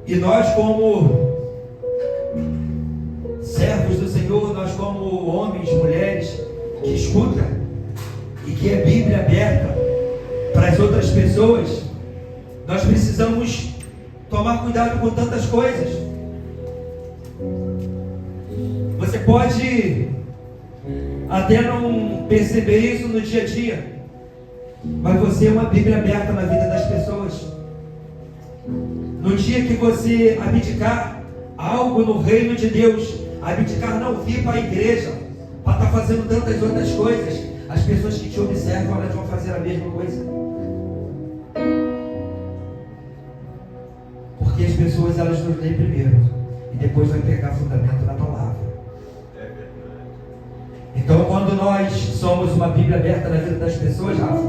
E nós, como servos do Senhor, nós como homens, mulheres que escutam e que é Bíblia aberta para as outras pessoas, nós precisamos tomar cuidado com tantas coisas. Você pode até não perceber isso no dia a dia, mas você é uma Bíblia aberta na vida das pessoas. No dia que você abdicar algo no reino de Deus, abdicar não vir para a igreja, para estar fazendo tantas outras coisas, as pessoas que te observam, elas vão fazer a mesma coisa. Porque as pessoas, elas nos leem primeiro e depois vai pegar fundamento na palavra. Então, quando nós somos uma Bíblia aberta na vida das pessoas, Rafa,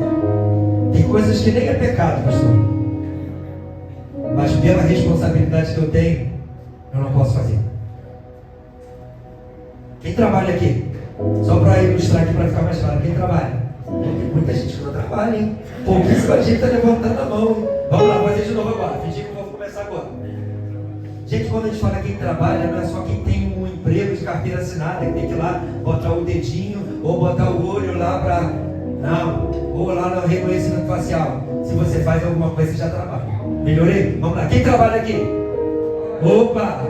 tem coisas que nem é pecado, pastor, mas pela responsabilidade que eu tenho, eu não posso fazer. Quem trabalha aqui? Só para ilustrar aqui, para ficar mais claro, quem trabalha? Tem muita gente que não trabalha, hein? Pouquíssima gente está levantando a mão. Vamos lá, vou fazer de novo agora. Fingir que eu vou começar agora. Gente, quando a gente fala quem trabalha, não é só quem tem um emprego de carteira assinada, que tem que ir lá botar o dedinho ou botar o olho lá para... Não, ou lá no reconhecimento facial. Se você faz alguma coisa, você já trabalha. Melhorei? Vamos lá. Quem trabalha aqui? Opa!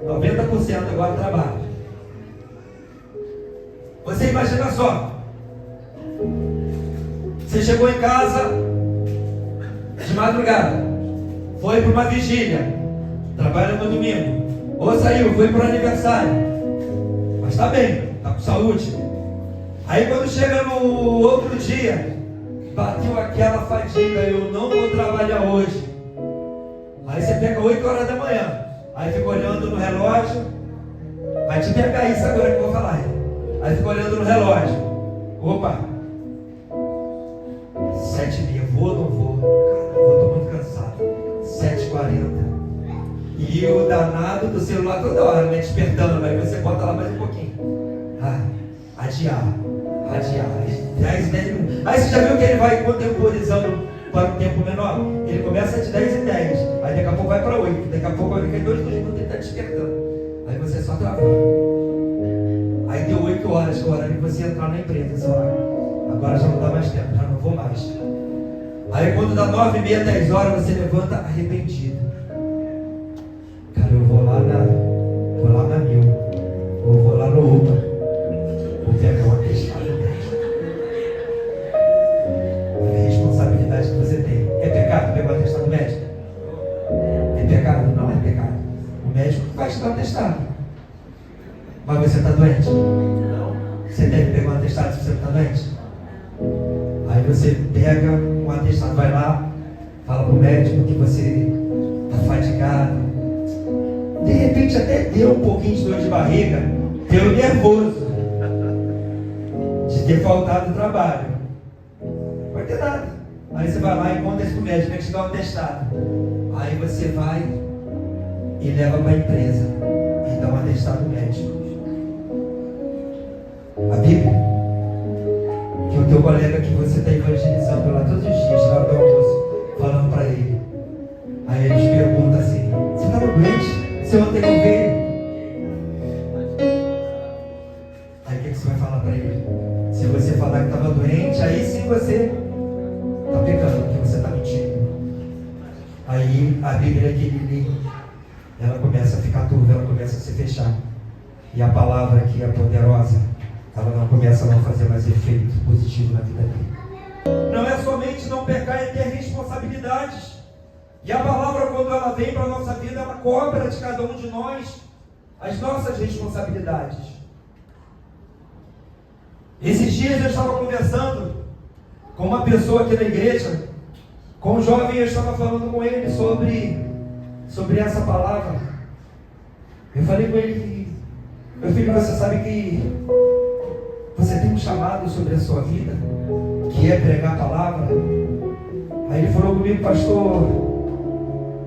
90% agora trabalha. Você imagina só. Você chegou em casa de madrugada, foi para uma vigília, trabalha no domingo, ou saiu, foi para o aniversário, mas está bem, está com saúde. Aí quando chega no outro dia, bateu aquela fadiga, eu não vou trabalhar hoje. Aí você pega 8 horas da manhã, aí fica olhando no relógio, vai te pegar isso agora que eu vou falar. Aí fica olhando no relógio, opa, 7h30, vou ou não vou? Cara, eu estou muito cansado. 7h40. E o danado do celular toda hora, né? Despertando, aí você bota lá mais um pouquinho. Adiar. 10 minutos. Aí você já viu que ele vai contemporizando para um tempo menor? Ele começa de 10h10, aí daqui a pouco vai para 8, daqui a pouco vai ficar 2 minutos ele está despertando. Aí você só travando. Aí deu 8 horas, que é o horário de você entrar na empresa. Você fala, agora já não dá mais tempo, já não vou mais. Aí quando dá 9h30, 10 horas, você levanta arrependido. Cara, eu vou lá na Mil, ou vou lá no UPA, vou pegar uma testada. É a responsabilidade que você tem. É pecado pegar uma testada do médico? É pecado? Não é pecado. O médico vai te dar um testado. Mas você está doente? Você deve pegar um atestado se você está doente? Aí você pega um atestado, vai lá, fala para o médico que você está fadigado. De repente até deu um pouquinho de dor de barriga, pelo nervoso de ter faltado o trabalho. Não vai ter nada. Aí você vai lá e conta isso para o médico, ele te dá um atestado. Aí você vai e leva para a empresa e dá um atestado médico. A Bíblia, que o teu colega que você está evangelizando lá todos os dias, na hora do almoço, falando para ele. Aí eles perguntam assim, você estava doente? Você ontem não veio? Aí o que você vai falar para ele? Se você falar que estava doente, aí sim você está pecando, porque você está mentindo. Aí a Bíblia que ele lê, ela começa a ficar turva, ela começa a se fechar. E a palavra que é poderosa, ela não começa a não fazer mais efeito positivo na vida dele. Não é somente não pecar, é ter responsabilidades. E a palavra, quando ela vem para a nossa vida, ela cobra de cada um de nós as nossas responsabilidades. Esses dias eu estava conversando com uma pessoa aqui na igreja, com um jovem, eu estava falando com ele sobre essa palavra. Eu falei com ele que, meu filho, você sabe que você tem um chamado sobre a sua vida, que é pregar a palavra. Aí ele falou comigo, pastor,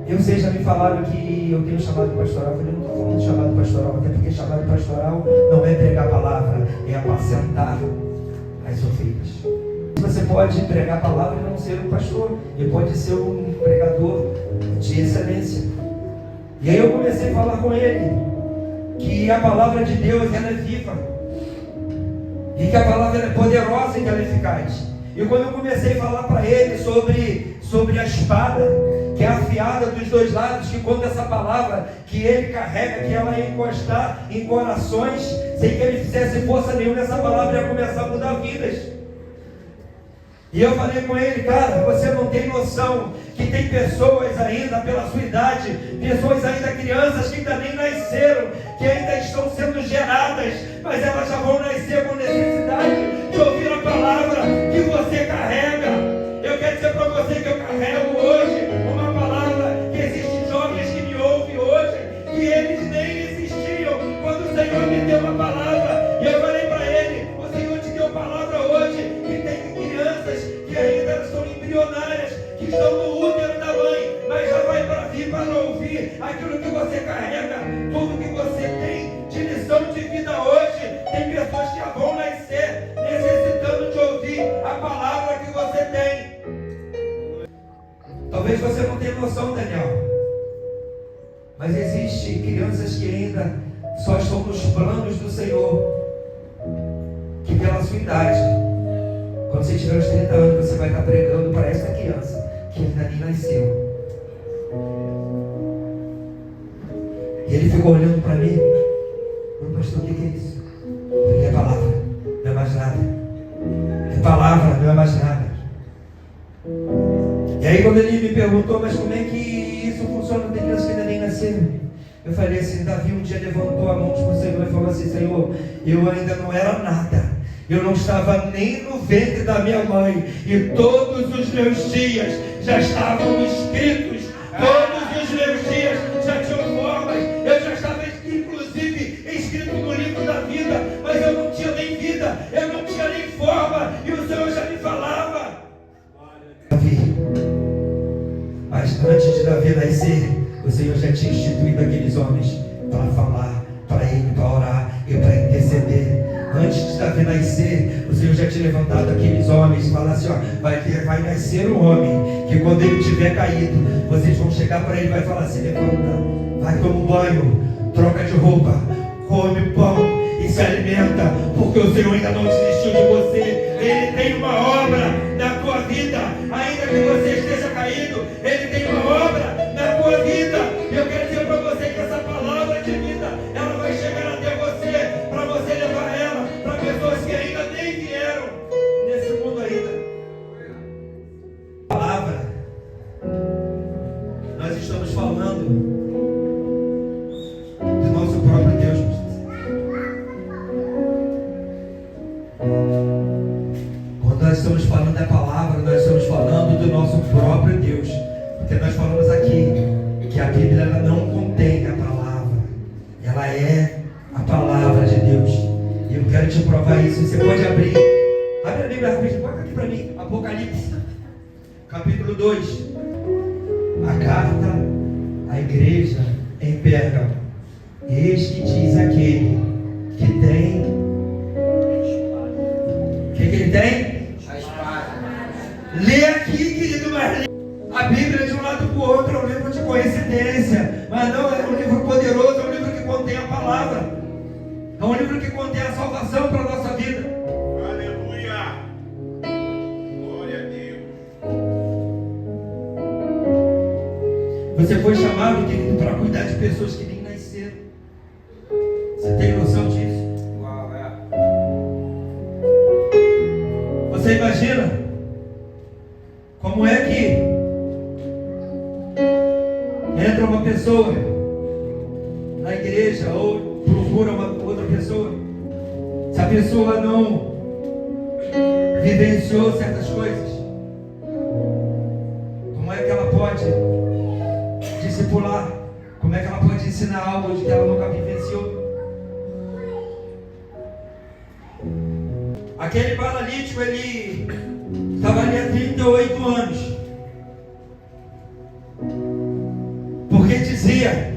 eu sei, já me falaram que eu tenho um chamado pastoral. Eu falei, não estou falando de chamado pastoral, até porque chamado pastoral não é pregar a palavra, é apacentar as ovelhas. Você pode pregar a palavra e não ser um pastor, e pode ser um pregador de excelência. E aí eu comecei a falar com ele que a palavra de Deus ela é viva, e que a palavra é poderosa e que ela é eficaz. E quando eu comecei a falar para ele sobre a espada, que é afiada dos dois lados, que quando essa palavra que ele carrega, que ela ia encostar em corações, sem que ele fizesse força nenhuma, essa palavra ia começar a mudar vidas. E eu falei com ele, cara, você não tem noção que tem pessoas ainda pela sua idade, pessoas ainda crianças que ainda nem nasceram, que ainda estão sendo geradas, mas elas já vão nascer com necessidade de ouvir a palavra que você carrega. Eu quero dizer para você que eu carrego hoje uma palavra, que existem jovens que me ouvem hoje, que eles nem existiam quando o Senhor me deu uma palavra. E eu falei para ele, o Senhor te deu palavra hoje, que tem crianças que ainda estão embrionárias, que estão no útero da mãe, mas já vai para vir para ouvir aquilo que você carrega, tudo que você tem de lição de vida hoje. Tem pessoas que já vão nascer necessitando de ouvir a palavra que você tem. Talvez você não tenha noção, Daniel, mas existem crianças que ainda só estão nos planos do Senhor, que pela sua idade, quando você tiver os 30 anos, você vai estar pregando para essa criança que ainda nem nasceu. E ele ficou olhando para mim, pastor, o que é isso? Eu falei, é palavra, não é mais nada. É palavra, não é mais nada. E aí quando ele me perguntou, mas como é que isso funciona? Tem crianças que ainda nem nasceram. Eu falei assim, Davi um dia levantou a mão para o Senhor e falou assim, Senhor, eu ainda não era nada. Eu não estava nem no ventre da minha mãe, e todos os meus dias já estavam escritos, todos os meus dias já tinham formas, eu já estava inclusive escrito no livro da vida, mas eu não tinha nem vida, eu não tinha nem forma, e o Senhor já me falava. Davi, mas antes de Davi nascer, o Senhor já tinha instituído aqueles homens para falar, para ele, para orar e para interceder. Antes de Davi nascer, o Senhor já tinha levantado aqueles homens e falar assim, ó, vai nascer um homem, que quando ele tiver caído, vocês vão chegar para ele e vai falar assim, levanta, vai tomar um banho, troca de roupa, come pão e se alimenta, porque o Senhor ainda não desistiu de você. Ele tem uma obra na tua vida, ainda que você esteja caído, Ele tem uma obra na tua vida. E eu quero dizer para você que essa palavra de vida, ela vai chegar até você, para você levar ela para pessoas que ainda nem vieram nesse mundo ainda. Palavra, nós estamos falando do nosso próprio Deus. Quando nós estamos falando da palavra, nós estamos falando do nosso próprio Deus, porque nós falamos aqui que a Bíblia ela não contém a palavra, ela é a palavra de Deus. E eu quero te provar isso. Você pode abrir, abre a Bíblia rapidinho, coloca aqui para mim, Apocalipse capítulo 2, a carta à igreja em Pérgamo. Eis que diz aquele que tem, o que ele tem? A espada. Lê aqui, querido, mas lê. A Bíblia de um lado para o outro é um livro de coincidência, mas não é um livro poderoso, é um livro que contém a palavra, é um livro que contém a salvação para a nossa vida. Aleluia! Glória a Deus! Você foi chamado, querido, para cuidar de pessoas que nem nasceram. Você tem noção disso? Uau, é. Você imagina como é que entra uma pessoa na igreja ou procura uma outra pessoa, se a pessoa não vivenciou certas coisas, como é que ela pode discipular? Como é que ela pode ensinar algo de que ela nunca vivenciou? Aquele paralítico, ele estava ali há 38 anos. Porque dizia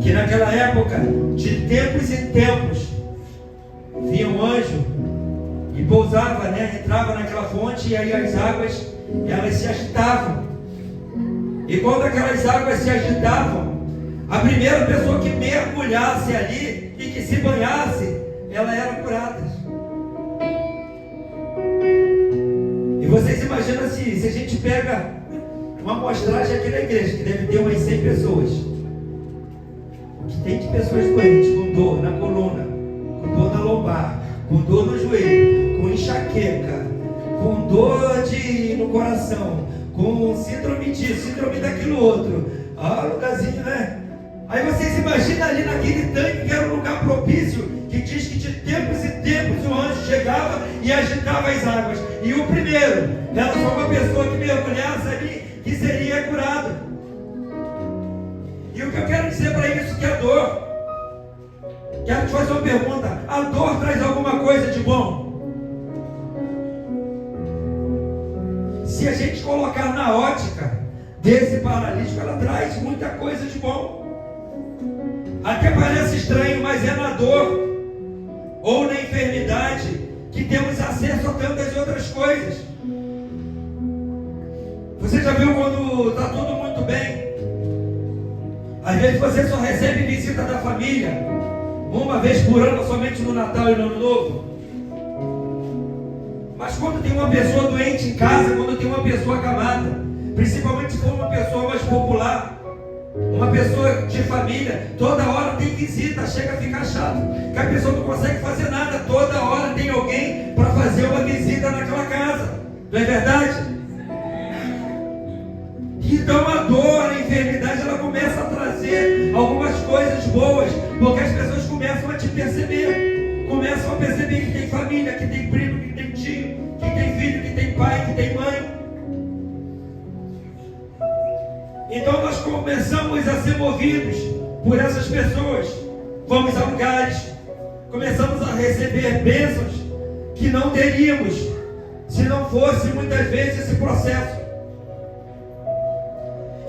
que naquela época, de tempos em tempos, vinha um anjo e pousava, entrava naquela fonte, e aí as águas, elas se agitavam. E quando aquelas águas se agitavam, a primeira pessoa que mergulhasse ali e que se banhasse, ela era curada. E vocês imaginam assim, se a gente pega uma amostragem aqui na igreja, que deve ter umas 100 pessoas, o que tem de pessoas doentes, com dor na coluna, com dor na lombar, com dor no joelho, com enxaqueca, com dor no coração, com síndrome disso, síndrome daquilo outro. Lugarzinho, né? Aí vocês imaginam ali naquele tanque, que era um lugar propício, que diz que de tempos e tempos o anjo chegava e agitava as águas. E o primeiro, era só uma pessoa que mergulhasse ali, que seria curado. E o que eu quero dizer para isso, que a dor, quero te fazer uma pergunta: a dor traz alguma coisa de bom? Se a gente colocar na ótica desse paralítico, ela traz muita coisa de bom. Até parece estranho, mas é na dor ou na enfermidade que temos acesso a tantas outras coisas. Você já viu quando está tudo muito bem? Às vezes você só recebe visita da família uma vez por ano, somente no Natal e no Ano Novo. Mas quando tem uma pessoa doente em casa, quando tem uma pessoa acamada, principalmente se for uma pessoa mais popular, uma pessoa de família, toda hora tem visita, chega a ficar chato, que a pessoa não consegue fazer nada, toda hora tem alguém para fazer uma visita naquela casa, não é verdade? Então a dor, a enfermidade, ela começa a trazer algumas coisas boas, porque as pessoas começam a te perceber, começam a perceber que tem família, que tem primo, que tem tio, que tem filho, que tem pai, que tem mãe. Então nós começamos a ser movidos por essas pessoas. Vamos a lugares, começamos a receber bênçãos que não teríamos se não fosse muitas vezes esse processo.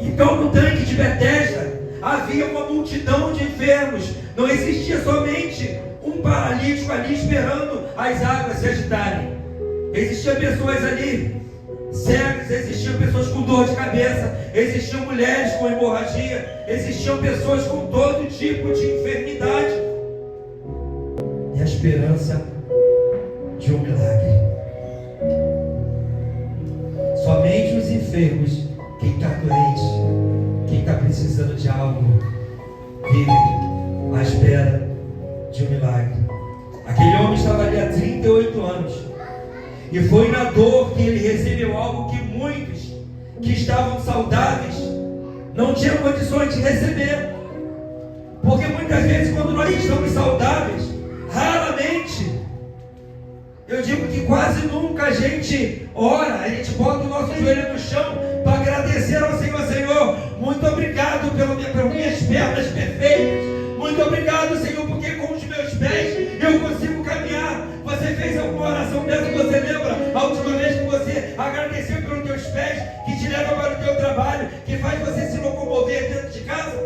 Então no tanque de Betesda havia uma multidão de enfermos. Não existia somente um paralítico ali esperando as águas se agitarem. Existiam pessoas ali cegos, existiam pessoas com dor de cabeça, existiam mulheres com hemorragia, existiam pessoas com todo tipo de enfermidade. E a esperança de um milagre. Somente os enfermos, quem está doente, quem está precisando de algo, vive à espera de um milagre. Aquele homem estava ali há 38 anos. E foi na dor que ele recebeu algo que muitos que estavam saudáveis não tinham condições de receber. Porque muitas vezes quando nós estamos saudáveis, raramente, eu digo que quase nunca a gente ora, a gente bota o nosso joelho no chão para agradecer ao Senhor. Senhor, muito obrigado pelas minhas pernas perfeitas. Muito obrigado, Senhor, porque com os meus pés eu consigo caminhar. Você fez alguma oração dessa? Você lembra a última vez que você agradeceu pelos teus pés, que te leva para o teu trabalho, que faz você se locomover dentro de casa?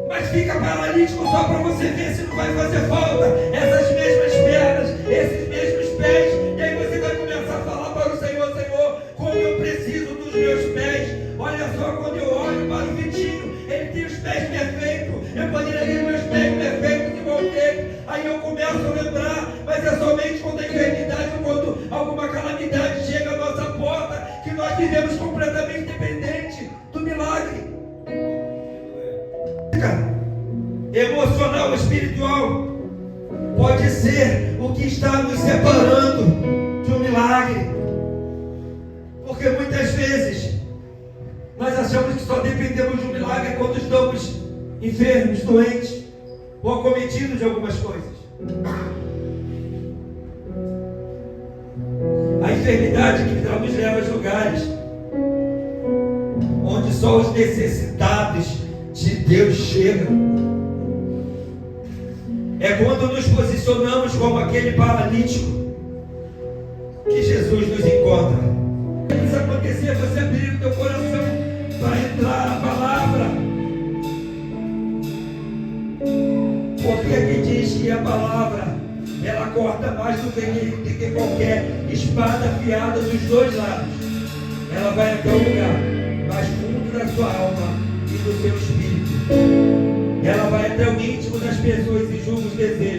Mas fica paralítico só para você ver se não vai fazer falta essas mesmas pernas, esses mesmos pés. E aí você vai começar a falar para o Senhor: Senhor, como eu preciso dos meus pés. Olha só, quando eu olho para o Vitinho, ele tem os pés perfeitos. Eu poderia ter meus pés perfeitos igual dele. Aí eu começo a lembrar, mas é somente quando a enfermidade ou quando alguma calamidade chega à nossa porta que nós vivemos completamente dependente do milagre. Emocional ou espiritual pode ser o que está nos separando de um milagre. Porque muitas vezes nós achamos que só dependemos de um milagre quando estamos enfermos, doentes ou acometidos de algumas coisas. A enfermidade que nos leva aos lugares onde só os necessitados de Deus chegam. É quando nos posicionamos como aquele paralítico que Jesus nos encontra. Isso acontecer, você abrir o teu coração para entrar na palavra. Porque aqui diz que a palavra, ela corta mais do que qualquer espada afiada dos dois lados. Ela vai até o lugar mais fundo da sua alma e do seu espírito. Ela vai até o íntimo das pessoas e julga os desejos